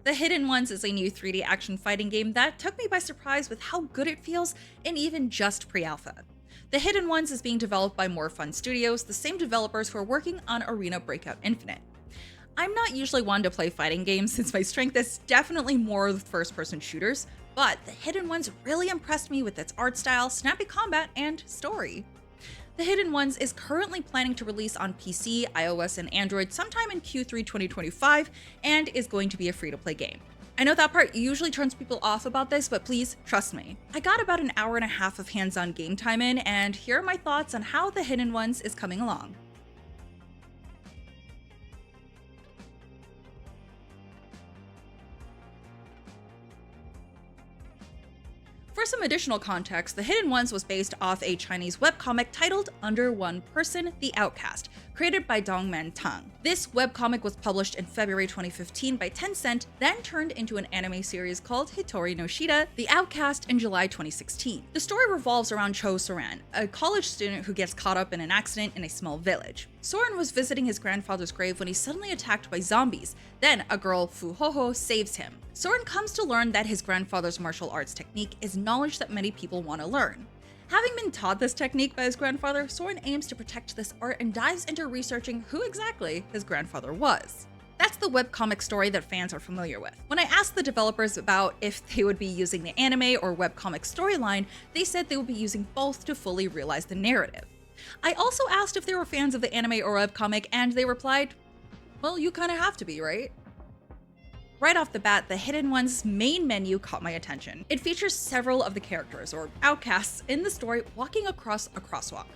The Hidden Ones is a new 3D action fighting game that took me by surprise with how good it feels in even just pre-alpha. The Hidden Ones is being developed by More Fun Studios, the same developers who are working on Arena Breakout Infinite. I'm not usually one to play fighting games since my strength is definitely more with first-person shooters, but The Hidden Ones really impressed me with its art style, snappy combat, and story. The Hidden Ones is currently planning to release on PC, iOS, and Android sometime in Q3 2025 and is going to be a free-to-play game. I know that part usually turns people off about this, but please trust me. I got about an hour and a half of hands-on game time in, and here are my thoughts on how The Hidden Ones is coming along. For some additional context, The Hidden Ones was based off a Chinese webcomic titled Under One Person, The Outcast, created by Dongman Tang. This webcomic was published in February 2015 by Tencent, then turned into an anime series called Hitori no Shida, The Outcast, in July 2016. The story revolves around Cho Soran, a college student who gets caught up in an accident in a small village. Soren was visiting his grandfather's grave when he's suddenly attacked by zombies. Then a girl, Fu Hoho, saves him. Soren comes to learn that his grandfather's martial arts technique is knowledge that many people want to learn. Having been taught this technique by his grandfather, Soren aims to protect this art and dives into researching who exactly his grandfather was. That's the webcomic story that fans are familiar with. When I asked the developers about if they would be using the anime or webcomic storyline, they said they would be using both to fully realize the narrative. I also asked if they were fans of the anime or webcomic, and they replied, well, you kinda have to be, right? Right off the bat, the Hidden Ones main menu caught my attention. It features several of the characters, or outcasts, in the story walking across a crosswalk.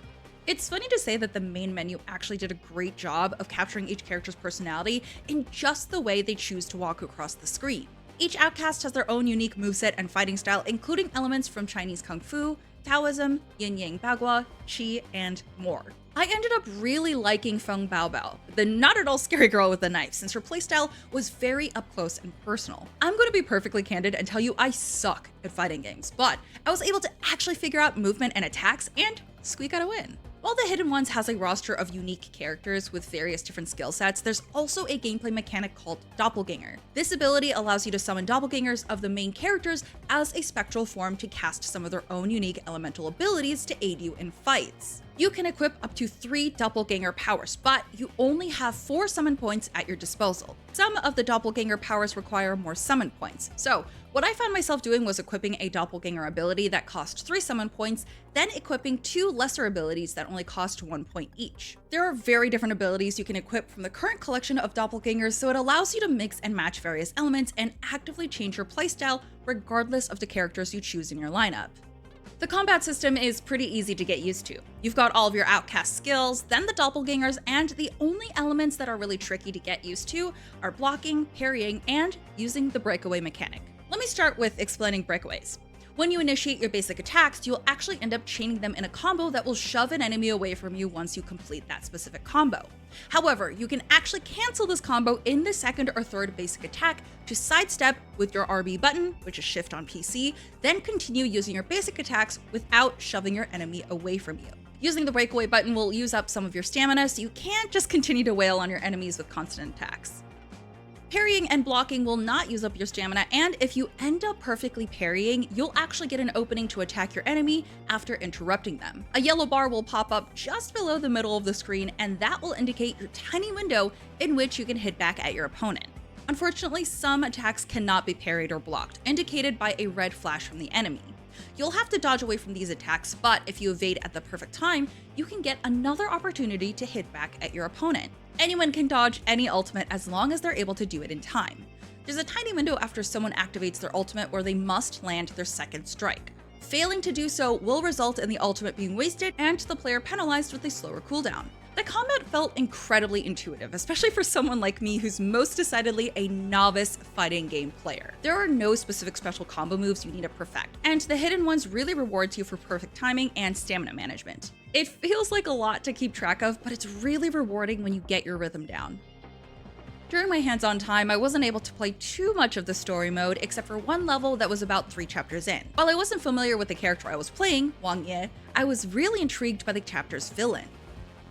It's funny to say that the main menu actually did a great job of capturing each character's personality in just the way they choose to walk across the screen. Each outcast has their own unique moveset and fighting style, including elements from Chinese Kung Fu, Taoism, Yin Yang Bagua, Qi, and more. I ended up really liking Feng Baobao, the not at all scary girl with the knife, since her playstyle was very up close and personal. I'm going to be perfectly candid and tell you I suck at fighting games, but I was able to actually figure out movement and attacks and squeak out a win. While The Hidden Ones has a roster of unique characters with various different skill sets, there's also a gameplay mechanic called Doppelganger. This ability allows you to summon doppelgangers of the main characters as a spectral form to cast some of their own unique elemental abilities to aid you in fights. You can equip up to 3 doppelganger powers, but you only have 4 summon points at your disposal. Some of the doppelganger powers require more summon points, so what I found myself doing was equipping a doppelganger ability that cost 3 summon points, then equipping 2 lesser abilities that only cost 1 point each. There are very different abilities you can equip from the current collection of doppelgangers, so it allows you to mix and match various elements and actively change your playstyle regardless of the characters you choose in your lineup. The combat system is pretty easy to get used to. You've got all of your outcast skills, then the doppelgangers, and the only elements that are really tricky to get used to are blocking, parrying, and using the breakaway mechanic. Let me start with explaining breakaways. When you initiate your basic attacks, you'll actually end up chaining them in a combo that will shove an enemy away from you once you complete that specific combo. However, you can actually cancel this combo in the second or third basic attack to sidestep with your RB button, which is shift on PC, then continue using your basic attacks without shoving your enemy away from you. Using the breakaway button will use up some of your stamina, so you can't just continue to wail on your enemies with constant attacks. Parrying and blocking will not use up your stamina, and if you end up perfectly parrying, you'll actually get an opening to attack your enemy after interrupting them. A yellow bar will pop up just below the middle of the screen, and that will indicate your tiny window in which you can hit back at your opponent. Unfortunately, some attacks cannot be parried or blocked, indicated by a red flash from the enemy. You'll have to dodge away from these attacks, but if you evade at the perfect time, you can get another opportunity to hit back at your opponent. Anyone can dodge any ultimate as long as they're able to do it in time. There's a tiny window after someone activates their ultimate where they must land their second strike. Failing to do so will result in the ultimate being wasted and the player penalized with a slower cooldown. The combat felt incredibly intuitive, especially for someone like me who's most decidedly a novice fighting game player. There are no specific special combo moves you need to perfect, and the Hidden Ones really rewards you for perfect timing and stamina management. It feels like a lot to keep track of, but it's really rewarding when you get your rhythm down. During my hands-on time, I wasn't able to play too much of the story mode except for one level that was about 3 chapters in. While I wasn't familiar with the character I was playing, Wang Ye, I was really intrigued by the chapter's villain.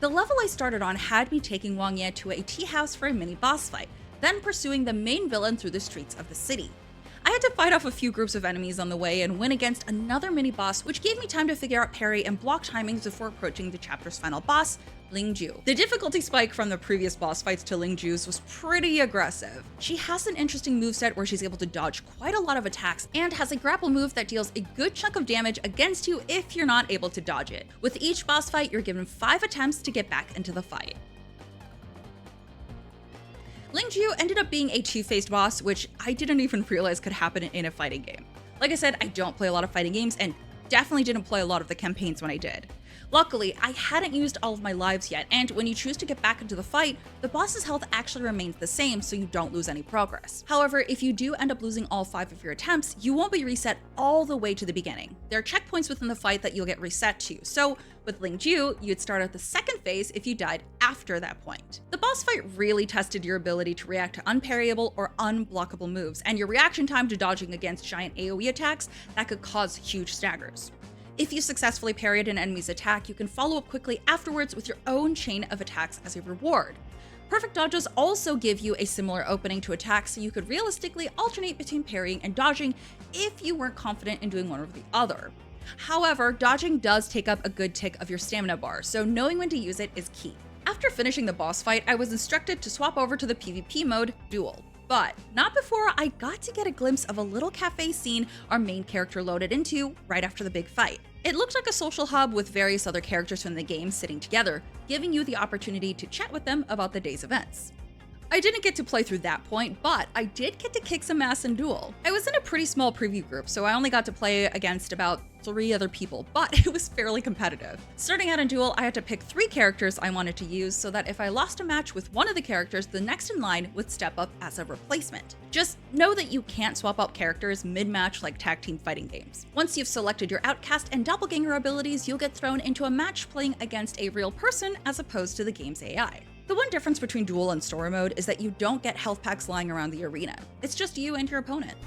The level I started on had me taking Wang Ye to a tea house for a mini boss fight, then pursuing the main villain through the streets of the city. I had to fight off a few groups of enemies on the way and win against another mini-boss, which gave me time to figure out parry and block timings before approaching the chapter's final boss, Lingju. The difficulty spike from the previous boss fights to Lingju's was pretty aggressive. She has an interesting moveset where she's able to dodge quite a lot of attacks and has a grapple move that deals a good chunk of damage against you if you're not able to dodge it. With each boss fight, you're given 5 attempts to get back into the fight. Lingju ended up being a two-faced boss, which I didn't even realize could happen in a fighting game. Like I said, I don't play a lot of fighting games and definitely didn't play a lot of the campaigns when I did. Luckily, I hadn't used all of my lives yet, and when you choose to get back into the fight, the boss's health actually remains the same so you don't lose any progress. However, if you do end up losing all 5 of your attempts, you won't be reset all the way to the beginning. There are checkpoints within the fight that you'll get reset to, so with Lingju, you'd start at the second phase if you died after that point. The boss fight really tested your ability to react to unparryable or unblockable moves, and your reaction time to dodging against giant AoE attacks that could cause huge staggers. If you successfully parried an enemy's attack, you can follow up quickly afterwards with your own chain of attacks as a reward. Perfect dodges also give you a similar opening to attack, so you could realistically alternate between parrying and dodging if you weren't confident in doing one or the other. However, dodging does take up a good tick of your stamina bar, so knowing when to use it is key. After finishing the boss fight, I was instructed to swap over to the PvP mode, Duel. But not before I got to get a glimpse of a little cafe scene our main character loaded into right after the big fight. It looked like a social hub with various other characters from the game sitting together, giving you the opportunity to chat with them about the day's events. I didn't get to play through that point, but I did get to kick some ass in Duel. I was in a pretty small preview group, so I only got to play against about 3 other people, but it was fairly competitive. Starting out in Duel, I had to pick 3 characters I wanted to use so that if I lost a match with one of the characters, the next in line would step up as a replacement. Just know that you can't swap out characters mid-match like tag team fighting games. Once you've selected your outcast and doppelganger abilities, you'll get thrown into a match playing against a real person as opposed to the game's AI. The one difference between Duel and Story Mode is that you don't get health packs lying around the arena. It's just you and your opponent.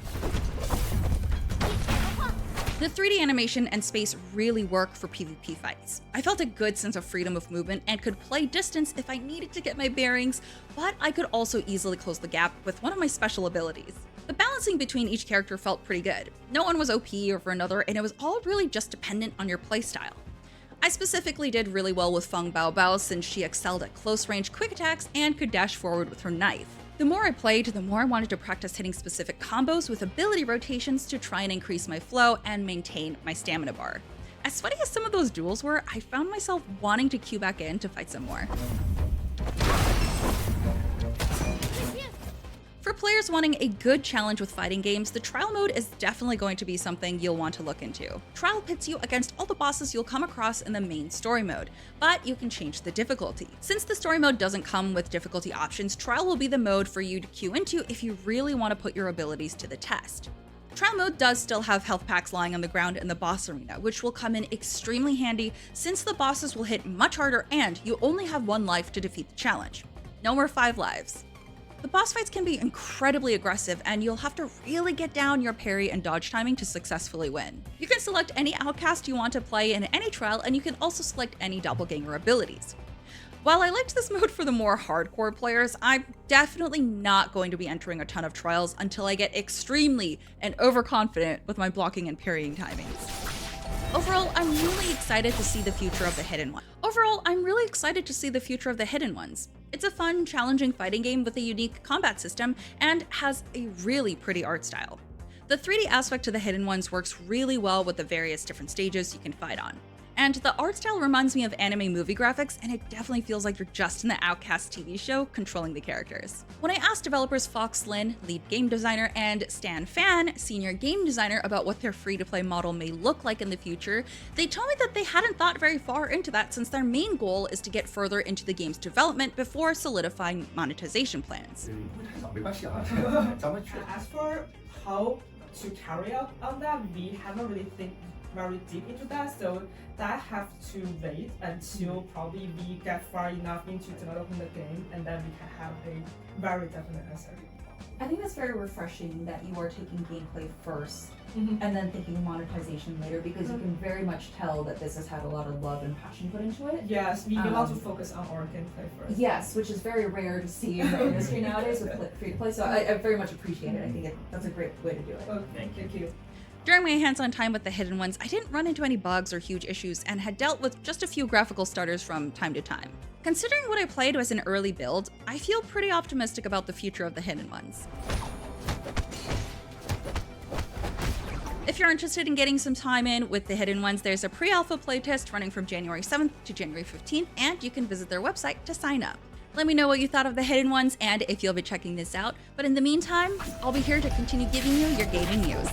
The 3D animation and space really work for PvP fights. I felt a good sense of freedom of movement and could play distance if I needed to get my bearings, but I could also easily close the gap with one of my special abilities. The balancing between each character felt pretty good. No one was OP over another, and it was all really just dependent on your playstyle. I specifically did really well with Feng Baobao since she excelled at close-range quick attacks and could dash forward with her knife. The more I played, the more I wanted to practice hitting specific combos with ability rotations to try and increase my flow and maintain my stamina bar. As sweaty as some of those duels were, I found myself wanting to queue back in to fight some more. For players wanting a good challenge with fighting games, the trial mode is definitely going to be something you'll want to look into. Trial pits you against all the bosses you'll come across in the main story mode, but you can change the difficulty. Since the story mode doesn't come with difficulty options, trial will be the mode for you to queue into if you really want to put your abilities to the test. Trial mode does still have health packs lying on the ground in the boss arena, which will come in extremely handy since the bosses will hit much harder and you only have 1 life to defeat the challenge. No more 5 lives. The boss fights can be incredibly aggressive, and you'll have to really get down your parry and dodge timing to successfully win. You can select any outcast you want to play in any trial, and you can also select any doppelganger abilities. While I liked this mode for the more hardcore players, I'm definitely not going to be entering a ton of trials until I get extremely and overconfident with my blocking and parrying timings. Overall, I'm really excited to see the future of the Hidden Ones. It's a fun, challenging fighting game with a unique combat system and has a really pretty art style. The 3D aspect to the Hidden Ones works really well with the various different stages you can fight on. And the art style reminds me of anime movie graphics, and it definitely feels like you're just in the Outcast TV show controlling the characters. When I asked developers Fox Lin, lead game designer, and Stan Fan, senior game designer, about what their free-to-play model may look like in the future, they told me that they hadn't thought very far into that since their main goal is to get further into the game's development before solidifying monetization plans. As for how to carry out on that, we haven't really think very deep into that, so that have to wait until probably we get far enough into developing the game, and then we can have a very definite answer. I think that's very refreshing that you are taking gameplay first and then thinking monetization later, because you can very much tell that this has had a lot of love and passion put into it. Yes, we want to focus on our gameplay first. Yes, which is very rare to see in the industry nowadays with free-to-play, so I very much appreciate it. I think that's a great way to do it. Okay, thank you. During my hands-on time with the Hidden Ones, I didn't run into any bugs or huge issues and had dealt with just a few graphical stutters from time to time. Considering what I played was an early build, I feel pretty optimistic about the future of the Hidden Ones. If you're interested in getting some time in with the Hidden Ones, there's a pre-alpha playtest running from January 7th to January 15th, and you can visit their website to sign up. Let me know what you thought of the Hidden Ones and if you'll be checking this out, but in the meantime, I'll be here to continue giving you your gaming news.